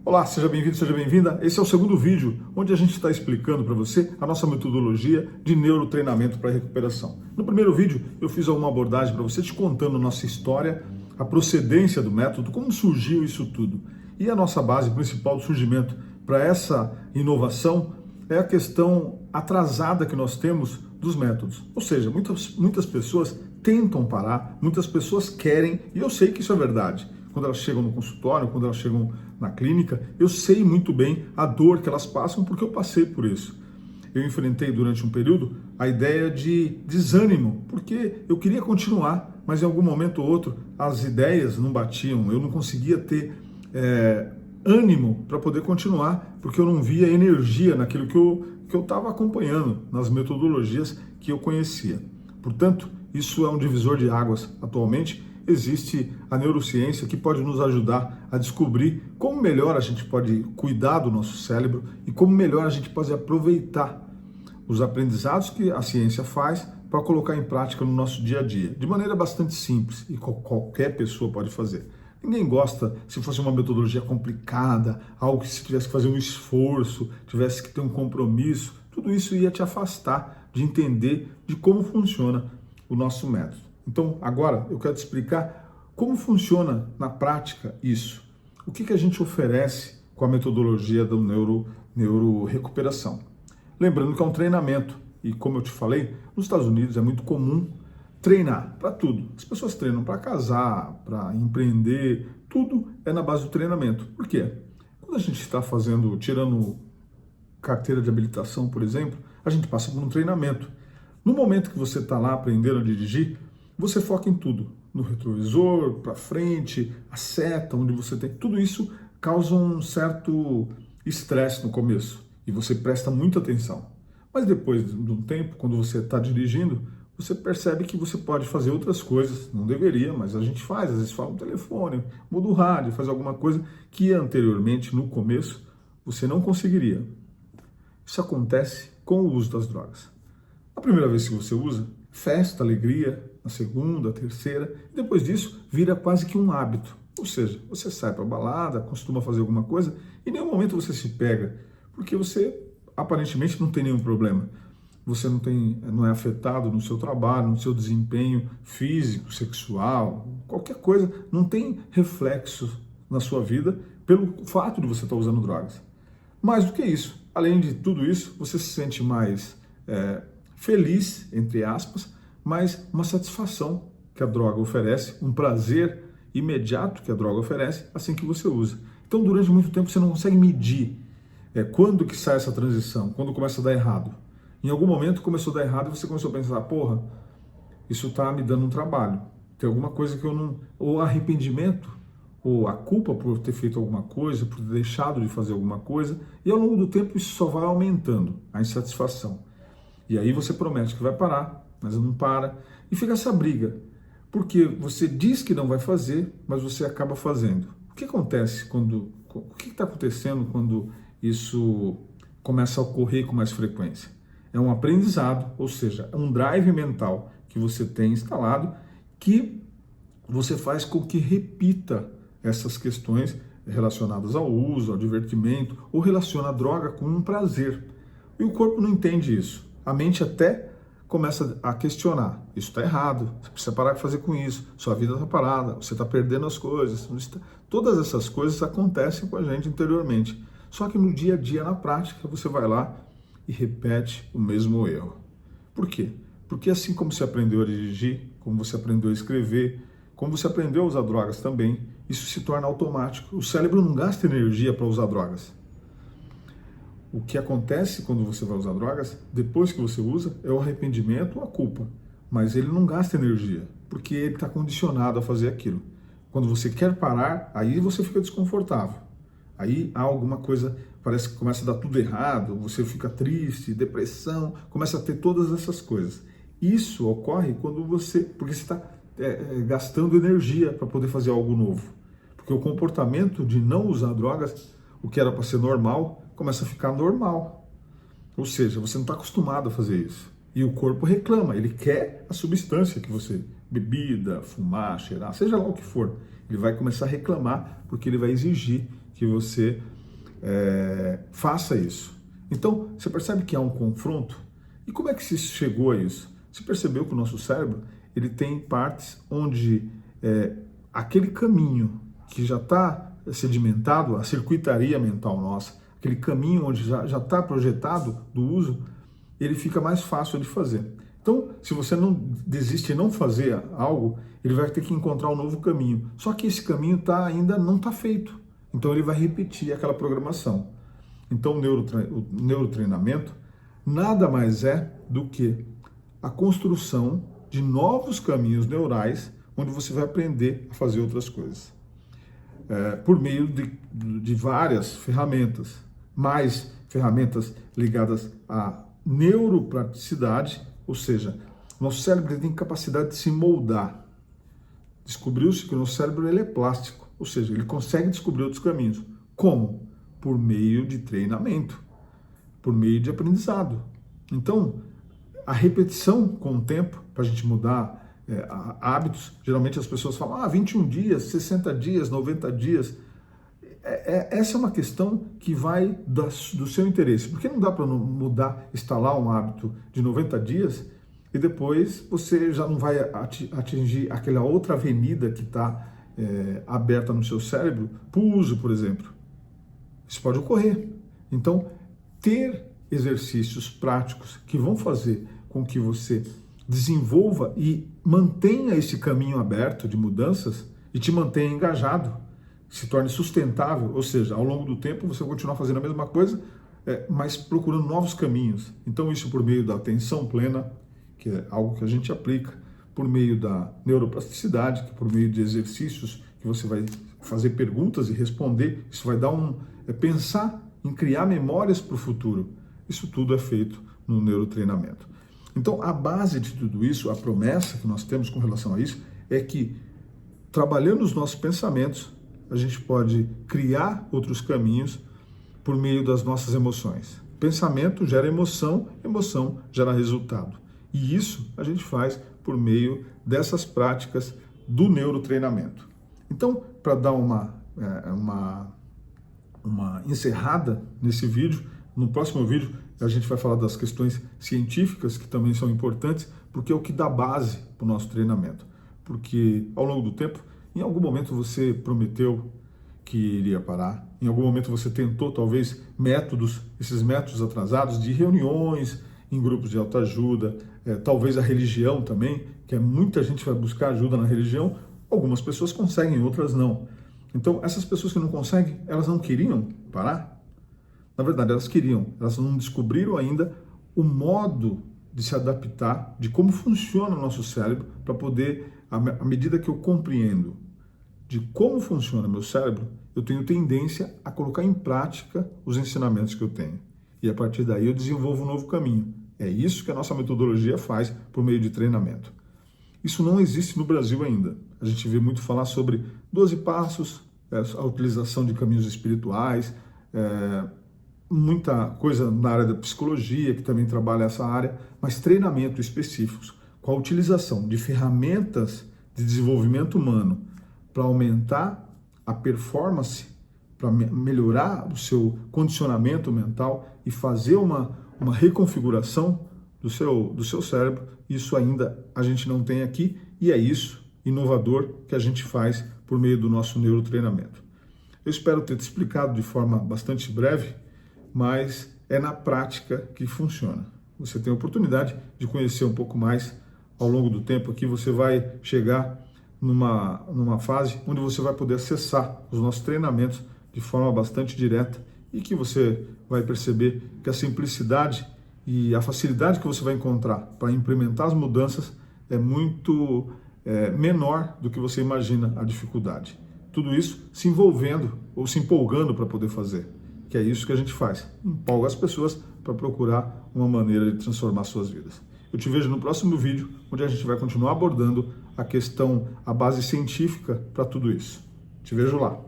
Olá, seja bem-vindo, seja bem-vinda. Esse é o segundo vídeo onde a gente está explicando para você a nossa metodologia de neurotreinamento para recuperação. No primeiro vídeo eu fiz alguma abordagem para você te contando a nossa história, a procedência do método, como surgiu isso tudo. E a nossa base principal do surgimento para essa inovação é a questão atrasada que nós temos dos métodos. Ou seja, muitas pessoas tentam parar, muitas pessoas querem, e eu sei que isso é verdade. Quando elas chegam no consultório, quando elas chegam na clínica, eu sei muito bem a dor que elas passam porque eu passei por isso. Eu enfrentei durante um período a ideia de desânimo, porque eu queria continuar, mas em algum momento ou outro as ideias não batiam, eu não conseguia ter ânimo para poder continuar, porque eu não via energia naquilo que eu estava acompanhando, nas metodologias que eu conhecia. Portanto, isso é um divisor de águas atualmente. Existe a neurociência que pode nos ajudar a descobrir como melhor a gente pode cuidar do nosso cérebro e como melhor a gente pode aproveitar os aprendizados que a ciência faz para colocar em prática no nosso dia a dia, de maneira bastante simples e qualquer pessoa pode fazer. Ninguém gosta se fosse uma metodologia complicada, algo que se tivesse que fazer um esforço, tivesse que ter um compromisso, tudo isso ia te afastar de entender de como funciona o nosso método. Então, agora eu quero te explicar como funciona na prática isso. O que a gente oferece com a metodologia da neurorecuperação. Lembrando que é um treinamento e, como eu te falei, nos Estados Unidos é muito comum treinar para tudo. As pessoas treinam para casar, para empreender, tudo é na base do treinamento. Por quê? Quando a gente está tirando carteira de habilitação, por exemplo, a gente passa por um treinamento. No momento que você está lá aprendendo a dirigir, você foca em tudo, no retrovisor, para frente, a seta, onde você tem... Tudo isso causa um certo estresse no começo e você presta muita atenção. Mas depois de um tempo, quando você está dirigindo, você percebe que você pode fazer outras coisas, não deveria, mas a gente faz, às vezes fala no telefone, muda o rádio, faz alguma coisa que anteriormente, no começo, você não conseguiria. Isso acontece com o uso das drogas. A primeira vez que você usa, festa, alegria, na segunda, terceira, e depois disso vira quase que um hábito. Ou seja, você sai para balada, costuma fazer alguma coisa, e em nenhum momento você se pega, porque você aparentemente não tem nenhum problema. Você não é afetado no seu trabalho, no seu desempenho físico, sexual, qualquer coisa, não tem reflexo na sua vida pelo fato de você estar usando drogas. Mais do que isso, além de tudo isso, você se sente mais feliz, entre aspas, mas uma satisfação que a droga oferece, um prazer imediato que a droga oferece assim que você usa. Então, durante muito tempo, você não consegue medir quando que sai essa transição, quando começa a dar errado. Em algum momento começou a dar errado e você começou a pensar, porra, isso está me dando um trabalho, tem alguma coisa que eu não... Ou arrependimento, ou a culpa por ter feito alguma coisa, por ter deixado de fazer alguma coisa, e ao longo do tempo isso só vai aumentando, a insatisfação. E aí você promete que vai parar, mas não para, e fica essa briga, porque você diz que não vai fazer, mas você acaba fazendo. O que acontece o que está acontecendo quando isso começa a ocorrer com mais frequência? É um aprendizado, ou seja, é um drive mental que você tem instalado que você faz com que repita essas questões relacionadas ao uso, ao divertimento, ou relaciona a droga com um prazer. E o corpo não entende isso. A mente até começa a questionar. Isso está errado, você precisa parar de fazer com isso, sua vida está parada, você está perdendo as coisas. Todas essas coisas acontecem com a gente interiormente. Só que no dia a dia, na prática, você vai lá e repete o mesmo erro. Por quê? Porque assim como você aprendeu a dirigir, como você aprendeu a escrever, como você aprendeu a usar drogas também, isso se torna automático. O cérebro não gasta energia para usar drogas. O que acontece quando você vai usar drogas, depois que você usa, é o arrependimento ou a culpa. Mas ele não gasta energia, porque ele está condicionado a fazer aquilo. Quando você quer parar, aí você fica desconfortável. Aí há alguma coisa, parece que começa a dar tudo errado, você fica triste, depressão, começa a ter todas essas coisas. Isso ocorre quando porque você está gastando energia para poder fazer algo novo. Porque o comportamento de não usar drogas, o que era para ser normal, começa a ficar normal. Ou seja, você não está acostumado a fazer isso. E o corpo reclama, ele quer a substância que você... Bebida, fumar, cheirar, seja lá o que for. Ele vai começar a reclamar porque ele vai exigir que que você faça isso. Então, você percebe que há um confronto? E como é que se chegou a isso? Você percebeu que o nosso cérebro ele tem partes onde aquele caminho que já está sedimentado, a circuitaria mental nossa, aquele caminho onde já está projetado do uso, ele fica mais fácil de fazer. Então, se você não desiste e não fazer algo, ele vai ter que encontrar um novo caminho. Só que esse caminho ainda não está feito. Então, ele vai repetir aquela programação. Então, o neurotreinamento nada mais é do que a construção de novos caminhos neurais, onde você vai aprender a fazer outras coisas. Por meio de várias ferramentas, mais ferramentas ligadas à neuropraticidade, ou seja, nosso cérebro tem capacidade de se moldar. Descobriu-se que o nosso cérebro ele é plástico, ou seja, ele consegue descobrir outros caminhos. Como? Por meio de treinamento, por meio de aprendizado. Então, a repetição com o tempo, para a gente mudar hábitos, geralmente as pessoas falam, 21 dias, 60 dias, 90 dias. Essa é uma questão que vai do seu interesse, porque não dá para mudar, instalar um hábito de 90 dias e depois você já não vai atingir aquela outra avenida que está aberta no seu cérebro para o uso, por exemplo. Isso pode ocorrer. Então, ter exercícios práticos que vão fazer com que você desenvolva e mantenha esse caminho aberto de mudanças e te mantenha engajado, se torne sustentável, ou seja, ao longo do tempo você vai continuar fazendo a mesma coisa, mas procurando novos caminhos. Então isso por meio da atenção plena, que é algo que a gente aplica, por meio da neuroplasticidade, que por meio de exercícios que você vai fazer perguntas e responder, isso vai dar pensar em criar memórias para o futuro. Isso tudo é feito no neurotreinamento. Então a base de tudo isso, a promessa que nós temos com relação a isso, é que trabalhando os nossos pensamentos, a gente pode criar outros caminhos por meio das nossas emoções. Pensamento gera emoção, emoção gera resultado. E isso a gente faz por meio dessas práticas do neurotreinamento. Então, para dar uma encerrada nesse vídeo, no próximo vídeo a gente vai falar das questões científicas, que também são importantes, porque é o que dá base para o nosso treinamento. Porque ao longo do tempo, em algum momento você prometeu que iria parar, em algum momento você tentou talvez esses métodos atrasados de reuniões em grupos de autoajuda, talvez a religião também, que muita gente vai buscar ajuda na religião, algumas pessoas conseguem, outras não. Então essas pessoas que não conseguem, elas não queriam parar? Na verdade elas queriam, elas não descobriram ainda o modo de se adaptar, de como funciona o nosso cérebro, para poder, à medida que eu compreendo de como funciona meu cérebro, eu tenho tendência a colocar em prática os ensinamentos que eu tenho. E a partir daí eu desenvolvo um novo caminho. É isso que a nossa metodologia faz por meio de treinamento. Isso não existe no Brasil ainda. A gente vê muito falar sobre 12 passos, a utilização de caminhos espirituais, muita coisa na área da psicologia, que também trabalha essa área, mas treinamento específicos, com a utilização de ferramentas de desenvolvimento humano para aumentar a performance, para melhorar o seu condicionamento mental e fazer uma reconfiguração do seu cérebro. Isso ainda a gente não tem aqui e é isso, inovador, que a gente faz por meio do nosso neurotreinamento. Eu espero ter te explicado de forma bastante breve, mas é na prática que funciona. Você tem a oportunidade de conhecer um pouco mais ao longo do tempo aqui, você vai chegar numa fase onde você vai poder acessar os nossos treinamentos de forma bastante direta e que você vai perceber que a simplicidade e a facilidade que você vai encontrar para implementar as mudanças é muito menor do que você imagina a dificuldade. Tudo isso se envolvendo ou se empolgando para poder fazer, que é isso que a gente faz, empolga as pessoas para procurar uma maneira de transformar suas vidas. Eu te vejo no próximo vídeo, onde a gente vai continuar abordando a base científica para tudo isso. Te vejo lá.